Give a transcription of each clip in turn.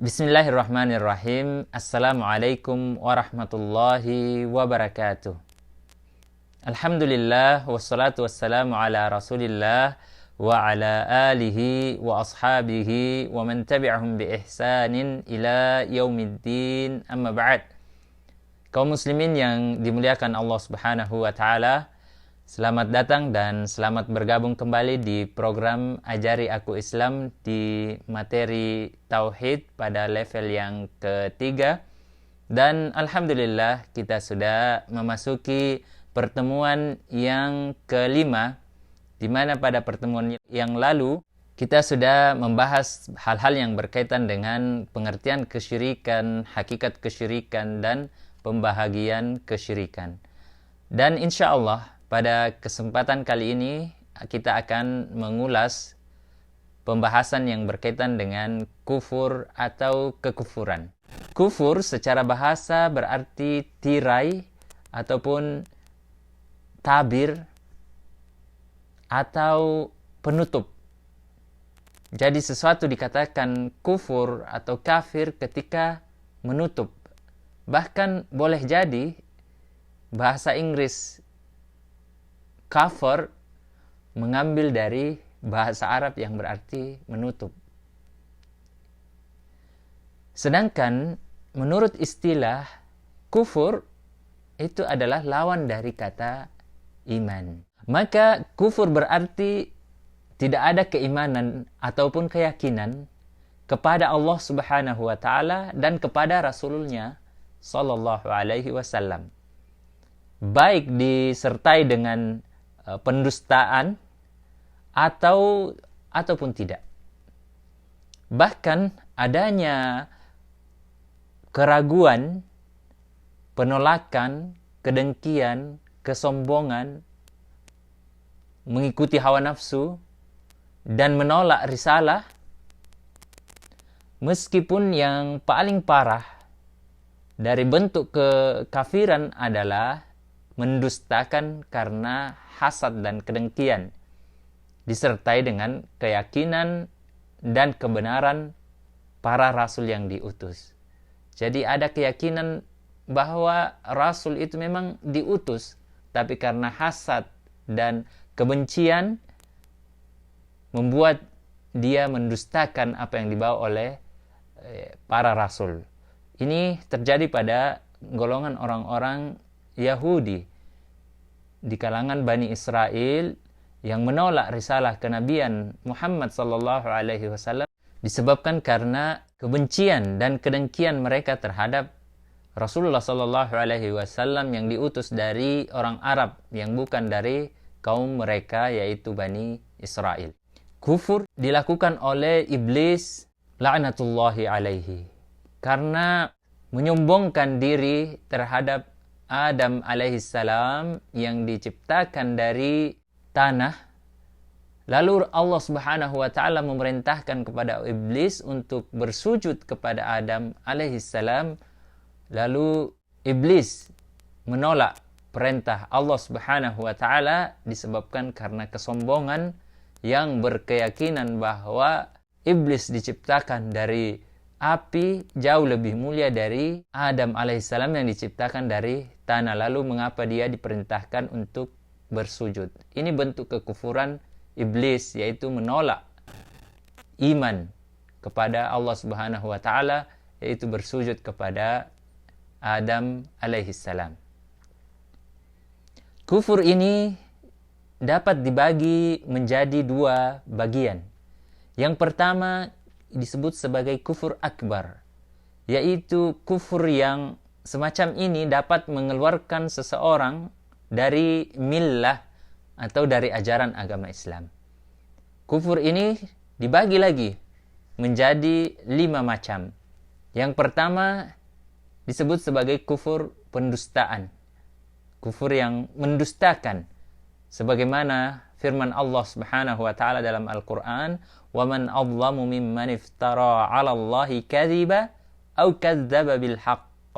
Bismillahirrahmanirrahim. Assalamualaikum warahmatullahi wabarakatuh. Alhamdulillah wassalatu wassalamu ala Rasulillah wa ala alihi wa ashabihi wa man tabi'ahum bi ihsanin ila yaumiddin. Amma ba'd. Kaum muslimin yang dimuliakan Allah Subhanahu wa taala, selamat datang dan selamat bergabung kembali di program Ajari Aku Islam di materi Tauhid pada level yang ketiga. Dan Alhamdulillah kita sudah memasuki pertemuan yang kelima, di mana pada pertemuan yang lalu kita sudah membahas hal-hal yang berkaitan dengan pengertian kesyirikan, hakikat kesyirikan, dan pembahagian kesyirikan. Dan insya Allah pada kesempatan kali ini kita akan mengulas pembahasan yang berkaitan dengan kufur atau kekufuran. Kufur secara bahasa berarti tirai ataupun tabir atau penutup. Jadi sesuatu dikatakan kufur atau kafir ketika menutup. Bahkan boleh jadi bahasa Inggris cover mengambil dari bahasa Arab yang berarti menutup. Sedangkan menurut istilah kufur itu adalah lawan dari kata iman. Maka kufur berarti tidak ada keimanan ataupun keyakinan kepada Allah Subhanahu wa taala dan kepada Rasulnya sallallahu alaihi wasallam. Baik disertai dengan pendustaan ataupun tidak. Bahkan adanya keraguan, penolakan, kedengkian, kesombongan, mengikuti hawa nafsu, dan menolak risalah, meskipun yang paling parah dari bentuk kekafiran adalah mendustakan karena hasad dan kedengkian, disertai dengan keyakinan dan kebenaran para rasul yang diutus. Jadi ada keyakinan bahwa rasul itu memang diutus, tapi karena hasad dan kebencian membuat dia mendustakan apa yang dibawa oleh para rasul. Ini terjadi pada golongan orang-orang Yahudi di kalangan Bani Israel yang menolak risalah kenabian Muhammad sallallahu alaihi wasallam disebabkan karena kebencian dan kedengkian mereka terhadap Rasulullah sallallahu alaihi wasallam yang diutus dari orang Arab yang bukan dari kaum mereka, yaitu Bani Israel. Kufur dilakukan oleh iblis la'natullahi alaihi karena menyombongkan diri terhadap Adam alaihissalam yang diciptakan dari tanah. Lalu Allah Subhanahu wa taala memerintahkan kepada iblis untuk bersujud kepada Adam alaihissalam. Lalu iblis menolak perintah Allah Subhanahu wa taala disebabkan karena kesombongan yang berkeyakinan bahwa iblis diciptakan dari api jauh lebih mulia dari Adam alaihissalam yang diciptakan dari tanah. Lalu mengapa dia diperintahkan untuk bersujud? Ini bentuk kekufuran iblis, yaitu menolak iman kepada Allah Subhanahu wa taala, yaitu bersujud kepada Adam alaihissalam. Kufur ini dapat dibagi menjadi dua bagian. Yang pertama disebut sebagai kufur akbar, yaitu kufur yang semacam ini dapat mengeluarkan seseorang dari millah atau dari ajaran agama Islam. Kufur ini dibagi lagi menjadi 5 macam. Yang pertama disebut sebagai kufur pendustaan, kufur yang mendustakan, sebagaimana firman Allah Subhanahu wa taala dalam Al-Qur'an, وَمَنْ أَظْلَمُ مِمَّنِ افْتَرَى عَلَى اللَّهِ كَذِبًا أَوْ كَذَّبَ بِالْحَقِّ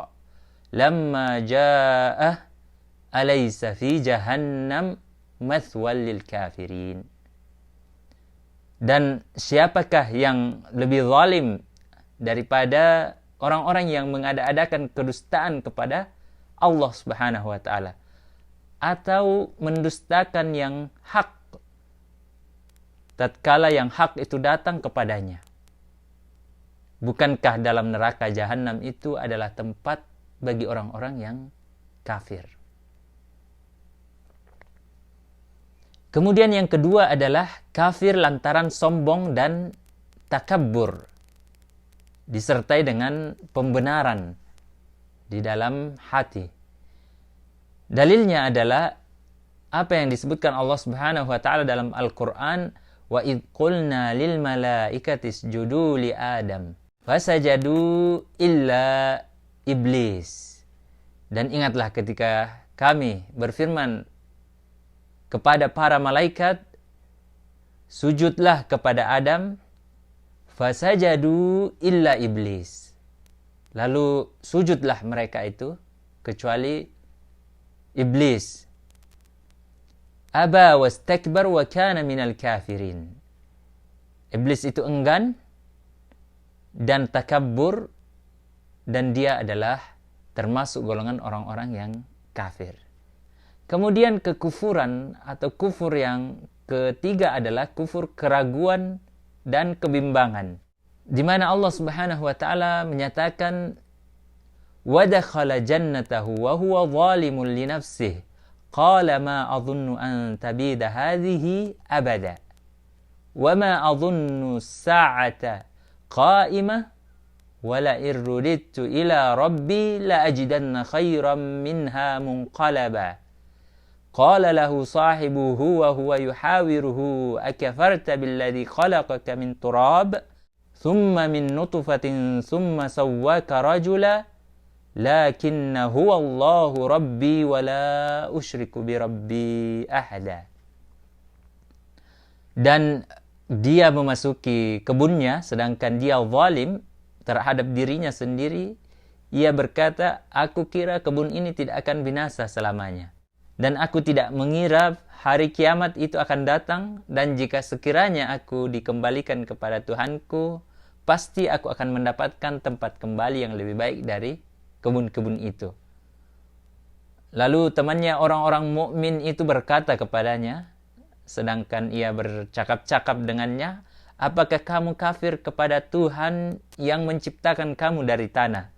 لَمَّا جَاءَهُ أَلَيْسَ فِي جَهَنَّمَ مَثْوًى لِلْكَافِرِينَ. Dan siapakah yang lebih zalim daripada orang-orang yang mengada-adakan kedustaan kepada Allah Subhanahu wa taala atau mendustakan yang hak tatkala yang hak itu datang kepadanya. Bukankah dalam neraka jahanam itu adalah tempat bagi orang-orang yang kafir? Kemudian yang kedua adalah kafir lantaran sombong dan takabbur, disertai dengan pembenaran di dalam hati. Dalilnya adalah apa yang disebutkan Allah Subhanahu wa taala dalam Al-Qur'an, wa id qulna lil malaikati isjudu li Adam fasajadu illa iblis. Dan ingatlah ketika kami berfirman kepada para malaikat, sujudlah kepada Adam, fasajadu illa iblis. Lalu sujudlah mereka itu kecuali iblis. Aba wastakbar wa kana minal kafirin. Iblis itu enggan dan takabbur, dan dia adalah termasuk golongan orang-orang yang kafir. Kemudian kekufuran atau kufur yang ketiga adalah kufur keraguan dan kebimbangan, di mana Allah Subhanahu wa taala menyatakan wa dakhala jannatahu wa huwa zalimun li nafsihi qala ma adhunnu an tabida hadhihi abada wa ma adhunnu as-sa'ata qa'imah wa la irruditu ila rabbi la ajidanna khairan minha munqalaba. Qala lahu sahibuhu wa huwa yuhawiruhu akafarta billadhi khalaqaka min turab thumma min nutfatin thumma sawwaka rajula lakinna huwa Allahu rabbi wa la usyriku bi rabbi ahada. Dan dia memasuki kebunnya sedangkan dia zalim terhadap dirinya sendiri. Ia berkata, aku kira kebun ini tidak akan binasa selamanya. Dan aku tidak mengira hari kiamat itu akan datang, dan jika sekiranya aku dikembalikan kepada Tuhanku, pasti aku akan mendapatkan tempat kembali yang lebih baik dari kebun-kebun itu. Lalu temannya orang-orang mukmin itu berkata kepadanya, sedangkan ia bercakap-cakap dengannya, apakah kamu kafir kepada Tuhan yang menciptakan kamu dari tanah,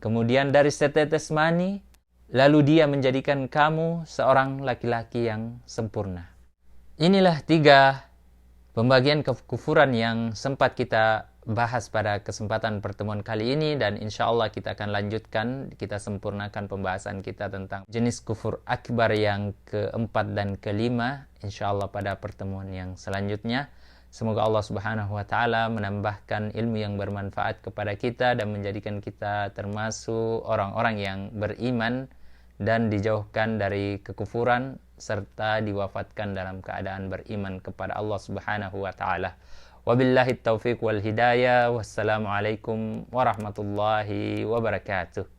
kemudian dari setetes mani, lalu dia menjadikan kamu seorang laki-laki yang sempurna. Inilah 3 pembagian kekufuran yang sempat kita bahas pada kesempatan pertemuan kali ini, dan insya Allah kita akan lanjutkan, kita sempurnakan pembahasan kita tentang jenis kufur akbar yang keempat dan kelima insya Allah pada pertemuan yang selanjutnya. Semoga Allah Subhanahu wa taala menambahkan ilmu yang bermanfaat kepada kita dan menjadikan kita termasuk orang-orang yang beriman dan dijauhkan dari kekufuran serta diwafatkan dalam keadaan beriman kepada Allah Subhanahu wa taala. Wabillahi taufiq wal hidayah. Wassalamualaikum warahmatullahi wabarakatuh.